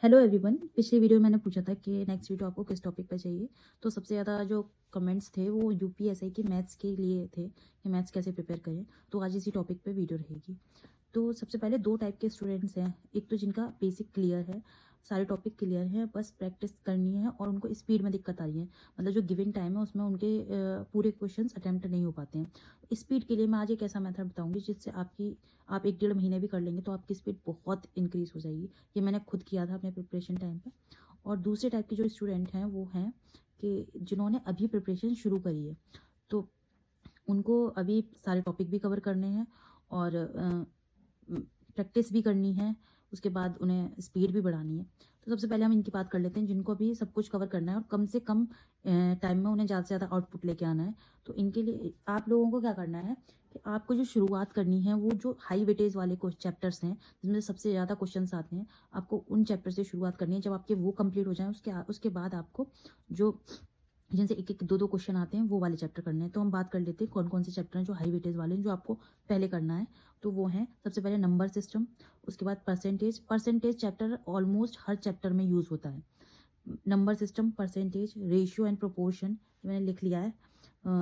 Hello everyone. पिछली video में मैंने पूछा था कि नेक्स्ट वीडियो आपको किस टॉपिक पे चाहिए। तो सबसे ज़्यादा जो कमेंट्स थे वो यूपीएसआई की मैथ्स के लिए थे कि मैथ्स कैसे प्रिपेयर करें। तो आज इसी टॉपिक पे वीडियो रहेगी। तो सबसे पहले दो टाइप के स्टूडेंट्स हैं। एक तो जिनका बेसिक क्लियर है, सारे टॉपिक क्लियर हैं, बस प्रैक्टिस करनी है और उनको स्पीड में दिक्कत आ रही है। मतलब जो गिवन टाइम है उसमें उनके पूरे क्वेश्चंस अटेम्प्ट नहीं हो पाते हैं। स्पीड के लिए मैं आज एक ऐसा मेथड बताऊंगी जिससे आप 1-1.5 महीने भी कर लेंगे तो आपकी स्पीड बहुत इंक्रीज हो जाएगी। ये मैंने खुद किया था अपने प्रिपरेशन टाइम पे। और दूसरे टाइप के जो स्टूडेंट हैं वो हैं कि जिन्होंने अभी प्रिपरेशन शुरू करी है, तो उनको अभी सारे टॉपिक भी कवर करने हैं और प्रैक्टिस भी करनी है। उसके बाद उन्हें स्पीड भी बढ़ानी है। तो सबसे पहले हम इनकी बात कर लेते हैं जिनको अभी सब कुछ कवर करना है और कम से कम टाइम में उन्हें ज़्यादा से ज़्यादा आउटपुट लेके आना है। तो इनके लिए आप लोगों को क्या करना है कि आपको जो शुरुआत करनी है वो जो हाई वेटेज वाले चैप्टर्स हैं जिसमें सबसे ज़्यादा क्वेश्चंस आते हैं, आपको उन चैप्टर से शुरुआत करनी है। जब आपके वो कंप्लीट हो जाए उसके बाद आपको जो जिनसे एक एक दो दो क्वेश्चन आते हैं वो वाले चैप्टर करने हैं। तो हम बात कर लेते हैं कौन कौन से चैप्टर हैं जो हाई वेटेज वाले हैं जो आपको पहले करना है। तो वो हैं सबसे पहले नंबर सिस्टम, उसके बाद परसेंटेज चैप्टर ऑलमोस्ट हर चैप्टर में यूज़ होता है। Number system, percentage, ratio and proportion मैंने लिख लिया है।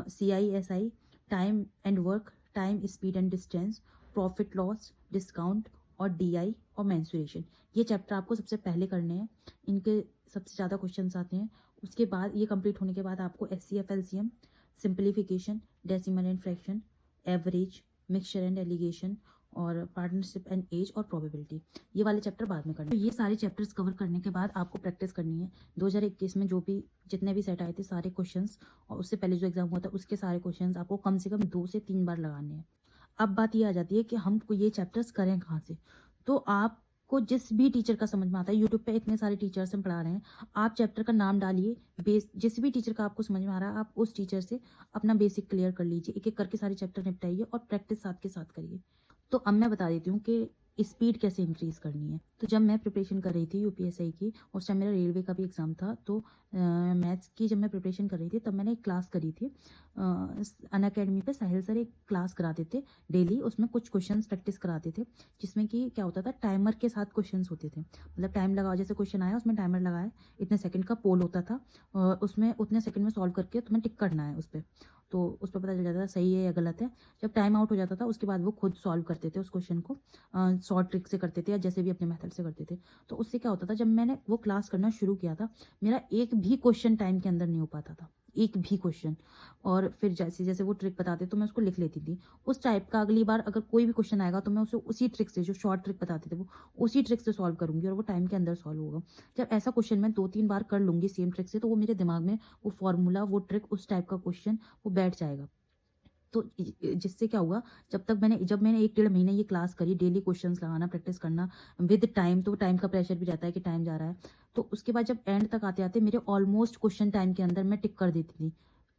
CISI, time and work, time speed and distance, profit loss, discount और DI और मेंसुरेशन। ये चैप्टर आपको सबसे पहले करने हैं। इनके सबसे ज़्यादा क्वेश्चंस आते हैं। उसके बाद ये कंप्लीट होने के बाद आपको SCF LCM, simplification, decimal and fraction, average, mixture and allegation और पार्टनरशिप एंड एज और प्रोबेबिलिटी, ये वाले चैप्टर बाद में करने। तो ये सारे चैप्टर्स कवर करने के बाद आपको प्रैक्टिस करनी है। 2021 में जितने भी सेट आए थे सारे क्वेश्चंस और उससे पहले जो एग्जाम हुआ था उसके सारे क्वेश्चंस आपको कम से कम 2 से 3 बार लगाने हैं। अब बात ये आ जाती है कि हमको ये चैप्टर्स करें कहाँ से। तो आपको जिस भी टीचर का समझ में आता है, यूट्यूब पे इतने सारे टीचर्स हम पढ़ा रहे हैं, आप चैप्टर का नाम डालिए, जिस भी टीचर का आपको समझ में आ रहा है आप उस टीचर से अपना बेसिक क्लियर कर लीजिए। एक एक करके सारे चैप्टर निपटाइए और प्रैक्टिस साथ के साथ करिए। तो अब मैं बता देती हूँ कि स्पीड कैसे इंक्रीज करनी है। तो जब मैं प्रिपरेशन कर रही थी यूपीएसआई की, उस टाइम मेरा रेलवे का भी एग्जाम था, तो मैथ्स की जब मैं प्रिपरेशन कर रही थी तब मैंने एक क्लास करी थी अनअकैडमी पे। साहिल सर एक क्लास कराते थे डेली, उसमें कुछ क्वेश्चंस प्रैक्टिस कराते थे जिसमें कि क्या होता था, टाइमर के साथ क्वेश्चंस होते थे। मतलब टाइम लगाओ, जैसे क्वेश्चन आया उसमें टाइमर लगाया, इतने सेकंड का पोल होता था और उसमें उतने सेकंड में सॉल्व करके तुम्हें टिक करना है उस पर। तो उस पर पता चल जाता था सही है या गलत है। जब टाइम आउट हो जाता था उसके बाद वो खुद सॉल्व करते थे उस क्वेश्चन को, शॉर्ट ट्रिक से करते थे या जैसे भी अपने मेथड से करते थे। तो उससे क्या होता था, जब मैंने वो क्लास करना शुरू किया था मेरा एक भी क्वेश्चन टाइम के अंदर नहीं हो पाता था, एक भी क्वेश्चन। और फिर जैसे जैसे वो ट्रिक बताते तो मैं उसको लिख लेती थी। उस टाइप का अगली बार अगर कोई भी क्वेश्चन आएगा तो मैं उसे उसी ट्रिक से, जो शॉर्ट ट्रिक बताते थे वो उसी ट्रिक से सॉल्व करूंगी और वो टाइम के अंदर सॉल्व होगा। जब ऐसा क्वेश्चन मैं 2-3 बार कर लूंगी सेम ट्रिक से तो वो मेरे दिमाग में वो फॉर्मूला, वो ट्रिक, उस टाइप का क्वेश्चन वो बैठ जाएगा। तो जिससे क्या हुआ, जब मैंने 1-1.5 महीने ये क्लास करी, डेली क्वेश्चंस लगाना, प्रैक्टिस करना विद टाइम, तो टाइम का प्रेशर भी रहता है कि टाइम जा रहा है। तो उसके बाद जब एंड तक आते आते मेरे ऑलमोस्ट क्वेश्चन टाइम के अंदर मैं टिक कर देती थी।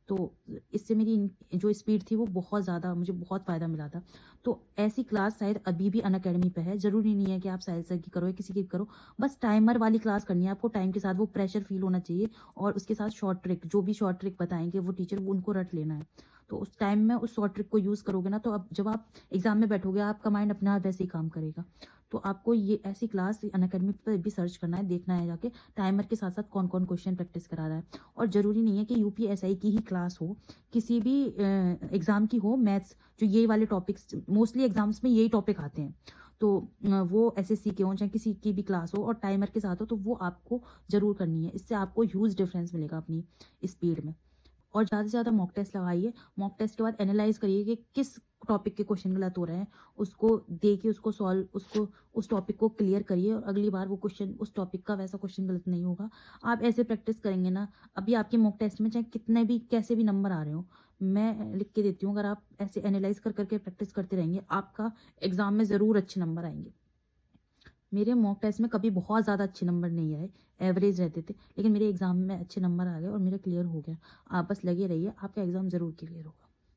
तो इससे मेरी जो स्पीड थी वो बहुत ज़्यादा, मुझे बहुत फ़ायदा मिला था। तो ऐसी क्लास शायद अभी भी अनअकैडमी पे है। ज़रूरी नहीं है कि आप साहिल सर की करो या किसी की करो, बस टाइमर वाली क्लास करनी है आपको। टाइम के साथ वो प्रेशर फील होना चाहिए और उसके साथ शॉर्ट ट्रिक, जो भी शॉर्ट ट्रिक बताएंगे वो टीचर, वो उनको रट लेना है। तो उस टाइम में उस शॉर्ट ट्रिक को यूज़ करोगे ना, तो अब जब आप एग्जाम में बैठोगे आपका माइंड अपने आप वैसे ही काम करेगा। तो आपको ये ऐसी क्लास अनअकैडमी पर भी सर्च करना है, देखना है जाके टाइमर के साथ साथ कौन कौन क्वेश्चन प्रैक्टिस करा रहा है। और ज़रूरी नहीं है कि यूपीएसआई की ही क्लास हो, किसी भी एग्ज़ाम की हो, मैथ्स, जो ये वाले टॉपिक्स मोस्टली एग्जाम्स में यही टॉपिक आते हैं। तो वो एसएससी के हों चाहे किसी की भी क्लास हो और टाइमर के साथ हो, तो वो आपको ज़रूर करनी है। इससे आपको ह्यूज डिफरेंस मिलेगा अपनी स्पीड में। और ज़्यादा से ज़्यादा मॉक टेस्ट लगाइए। मॉक टेस्ट के बाद एनालाइज करिए कि किस टॉपिक के क्वेश्चन गलत हो रहे हैं, उसको देखिए, उसको सॉल्व, उसको उस टॉपिक को क्लियर करिए और अगली बार वो क्वेश्चन, उस टॉपिक का वैसा क्वेश्चन गलत नहीं होगा। आप ऐसे प्रैक्टिस करेंगे ना, अभी आपके मॉक टेस्ट में चाहे कितने भी कैसे भी नंबर आ रहे हो, मैं लिख के देती हूँ, अगर आप ऐसे एनालाइज कर करके प्रैक्टिस करते रहेंगे आपका एग्जाम में ज़रूर अच्छे नंबर आएंगे। मेरे मॉक टेस्ट में कभी बहुत ज़्यादा अच्छे नंबर नहीं आए, एवरेज रहते थे, लेकिन मेरे एग्जाम में अच्छे नंबर आ गए और मेरा क्लियर हो गया। आप बस लगे रहिए, आपका एग्जाम ज़रूर क्लियर होगा।